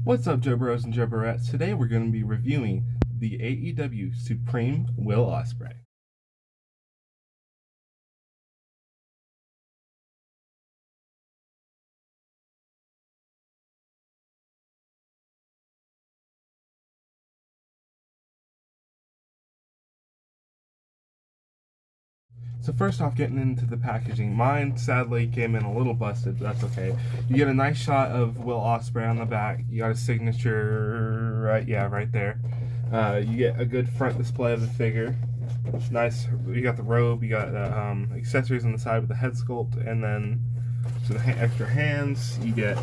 What's up, Joe Bros and Joe Barettes? Today we're going to be reviewing the AEW Supreme Will Ospreay. So first off, getting into the packaging, mine sadly came in a little busted, but that's okay. You get a nice shot of Will Ospreay on the back. You got a signature right there. You get a good front display of the figure. Nice. You got the robe. You got accessories on the side with the head sculpt, and then some extra hands. You get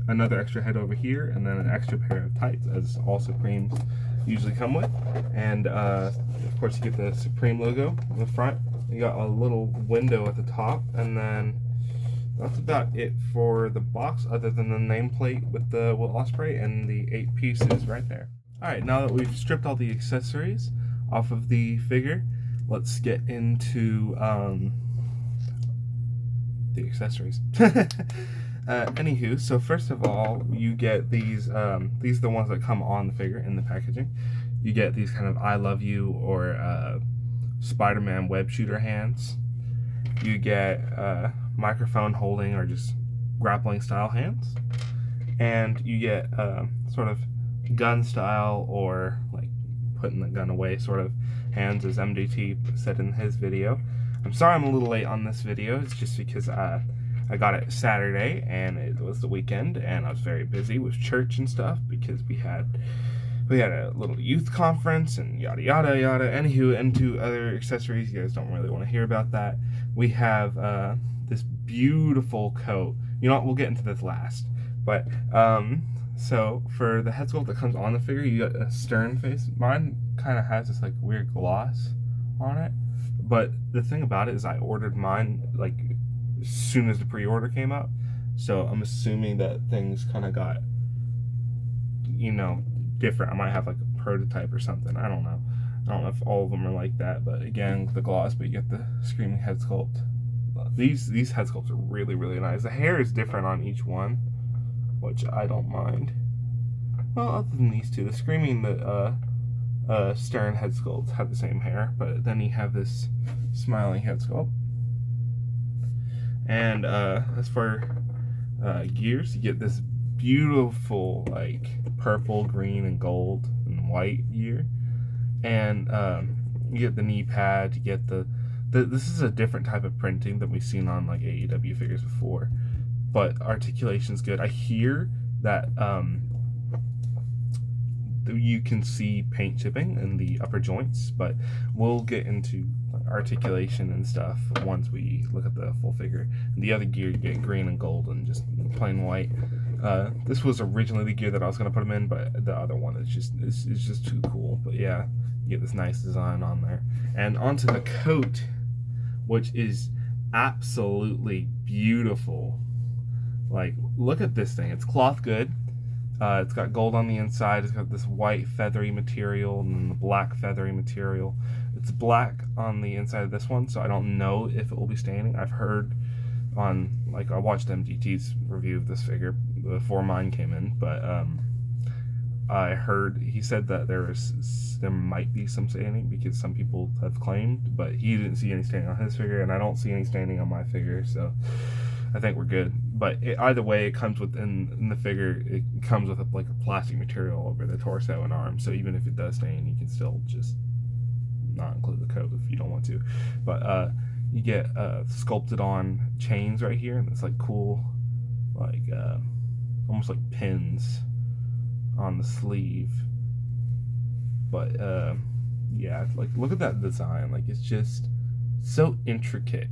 another extra head over here, and then an extra pair of tights, as all Supremes usually come with. And of course, you get the Supreme logo on the front. You got a little window at the top, and then that's about it for the box, other than the nameplate with the Will Ospreay and the 8 pieces right there. Alright, now that we've stripped all the accessories off of the figure, let's get into the accessories. Anywho, so first of all, you get these are the ones that come on the figure in the packaging. You get these kind of I love you or Spider-Man web shooter hands. You get microphone holding or just grappling style hands. And you get sort of gun style or like putting the gun away sort of hands, as MDT said in his video. I'm sorry I'm a little late on this video. It's just because I got it Saturday and it was the weekend and I was very busy with church and stuff because we had a little youth conference and yada yada yada. Anywho, into other accessories, you guys don't really want to hear about that. We have this beautiful coat. You know what, we'll get into this last. But so for the head sculpt that comes on the figure, you got a stern face. Mine kind of has this like weird gloss on it. But the thing about it is I ordered mine like as soon as the pre-order came out. So I'm assuming that things kind of got, different. I might have like a prototype or something. I don't know. I don't know if all of them are like that. But again, the gloss, but you get the screaming head sculpt. These head sculpts are really, really nice. The hair is different on each one, which I don't mind. Well, other than these two, the screaming, the stern head sculpt have the same hair, but then you have this smiling head sculpt. And as for gears, you get this beautiful like purple, green, and gold and white gear. And you get the knee pad. You get this is a different type of printing that we've seen on like AEW figures before, but articulation's good. I hear that you can see paint chipping in the upper joints, but we'll get into articulation and stuff once we look at the full figure. And the other gear, you get green and gold and just plain white. This was originally the gear that I was going to put them in, but the other one is just too cool. But yeah, you get this nice design on there. And onto the coat, which is absolutely beautiful. Like, look at this thing. It's cloth good. It's got gold on the inside. It's got this white feathery material and then the black feathery material. It's black on the inside of this one, so I don't know if it will be staining. I've heard on, like, I watched MDT's review of this figure before mine came in, but I heard he said that there might be some staining because some people have claimed, but he didn't see any staining on his figure, and I don't see any staining on my figure, so I think we're good. But either way, it comes with in the figure. It comes with like a plastic material over the torso and arm. So even if it does stain, you can still just not include the coat if you don't want to. But you get sculpted on chains right here, and it's like cool, like almost like pins on the sleeve. But yeah, like look at that design. Like it's just so intricate.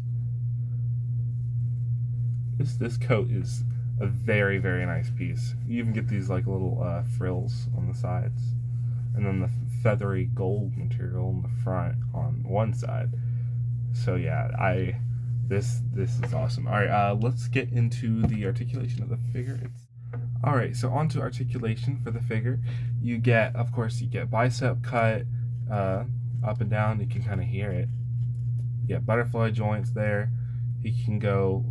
This coat is a very, very nice piece. You even get these like little frills on the sides, and then the feathery gold material in the front on one side. So yeah, this is awesome. All right, let's get into the articulation of the figure. All right, so onto articulation for the figure. You get, of course, bicep cut up and down. You can kind of hear it. You get butterfly joints there. He can go.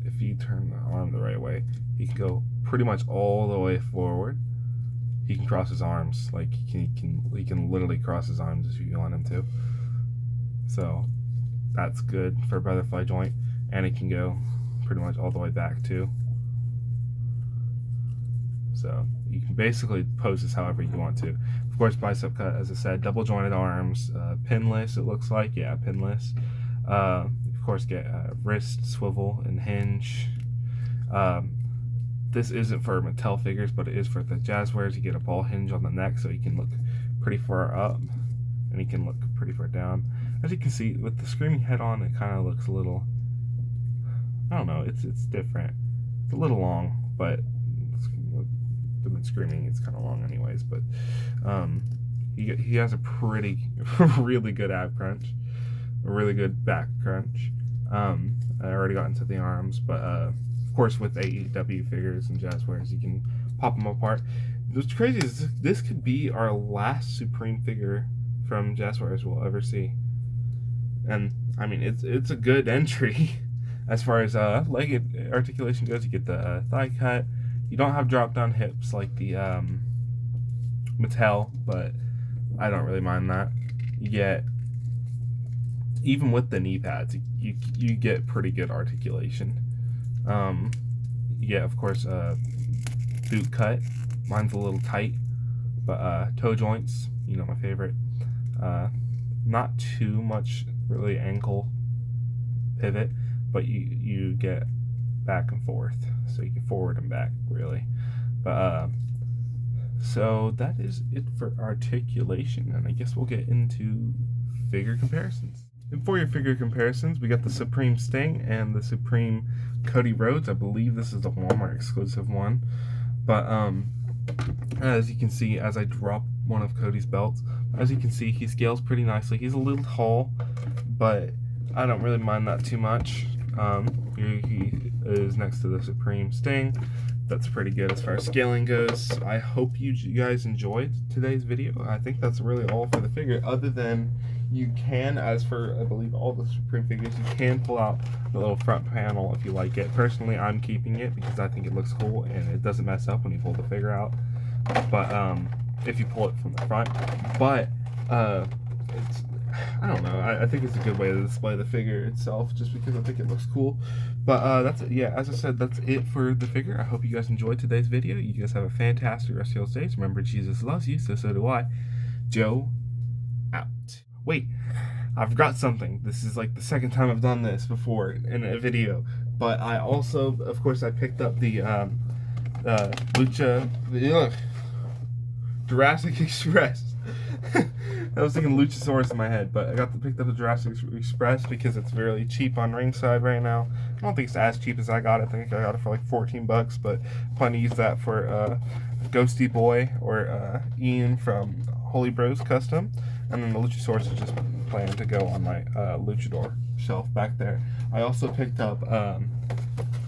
If you turn the arm the right way, he can go pretty much all the way forward. He can cross his arms, like he can literally cross his arms if you want him to. So that's good for a butterfly joint, and it can go pretty much all the way back too. So you can basically pose this however you want to. Of course, bicep cut, as I said, double jointed arms, pinless. It looks like, yeah, pinless. Of course, get wrist swivel and hinge. This isn't for Mattel figures, but it is for the Jazzwares. You get a ball hinge on the neck, so you can look pretty far up, and you can look pretty far down. As you can see, with the screaming head on, it kind of looks a little, I don't know, it's different. It's a little long, but the screaming, it's kind of long anyways. But he has a pretty, really good ab crunch, a really good back crunch. I already got into the arms, but of course with AEW figures and Jazzwares, you can pop them apart. What's crazy is this could be our last Supreme figure from Jazzwares we'll ever see. And I mean, it's a good entry as far as leg articulation goes. You get the thigh cut. You don't have drop down hips like the Mattel, but I don't really mind that. You get, even with the knee pads, you get pretty good articulation. You get, of course, boot cut. Mine's a little tight, but toe joints, you know, my favorite. Not too much really ankle pivot, but you get back and forth, so you can forward and back really. But so that is it for articulation, and I guess we'll get into figure comparisons. And for your figure comparisons, we got the Supreme Sting and the Supreme Cody Rhodes. I believe this is a Walmart exclusive one, but as you can see, as I drop one of Cody's belts, as you can see, he scales pretty nicely. He's a little tall, but I don't really mind that too much. Here he is next to the Supreme Sting. That's pretty good as far as scaling goes. I hope you guys enjoyed today's video. I think that's really all for the figure, other than you can, as for I believe all the Supreme figures, you can pull out the little front panel if you like it. Personally, I'm keeping it because I think it looks cool and it doesn't mess up when you pull the figure out. But if you pull it from the front, but it's, I don't know, I think it's a good way to display the figure itself, just because I think it looks cool. But that's it. Yeah, as I said, that's it for the figure. I hope you guys enjoyed today's video. You guys have a fantastic rest of your days. Remember, Jesus loves you, so do I. Joe out. Wait, I forgot something. This is like the second time I've done this before in a video. But I also, of course, I picked up the Jurassic Express. I was thinking Luchasaurus in my head, but I picked up the Jurassic Express because it's really cheap on Ringside right now. I don't think it's as cheap as I got it. I think I got it for like $14, but I plan to use that for Ghosty Boy or Ian from Holy Bros Custom. And then the Luchasaurus is just planning to go on my Luchador shelf back there. I also picked up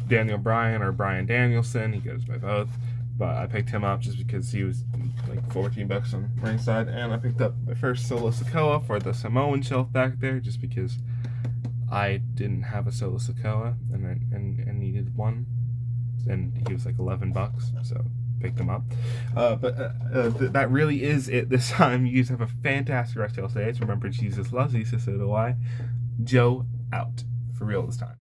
Daniel Bryan or Bryan Danielson. He goes by both. But I picked him up just because he was like $14 on Ringside. And I picked up my first Solo Sikoa for the Samoan shelf back there just because I didn't have a Solo Sikoa and needed one. And he was like $11, so picked him up. That really is it this time. You guys have a fantastic rest of your days. Remember, Jesus loves you, so do I. Joe out. For real this time.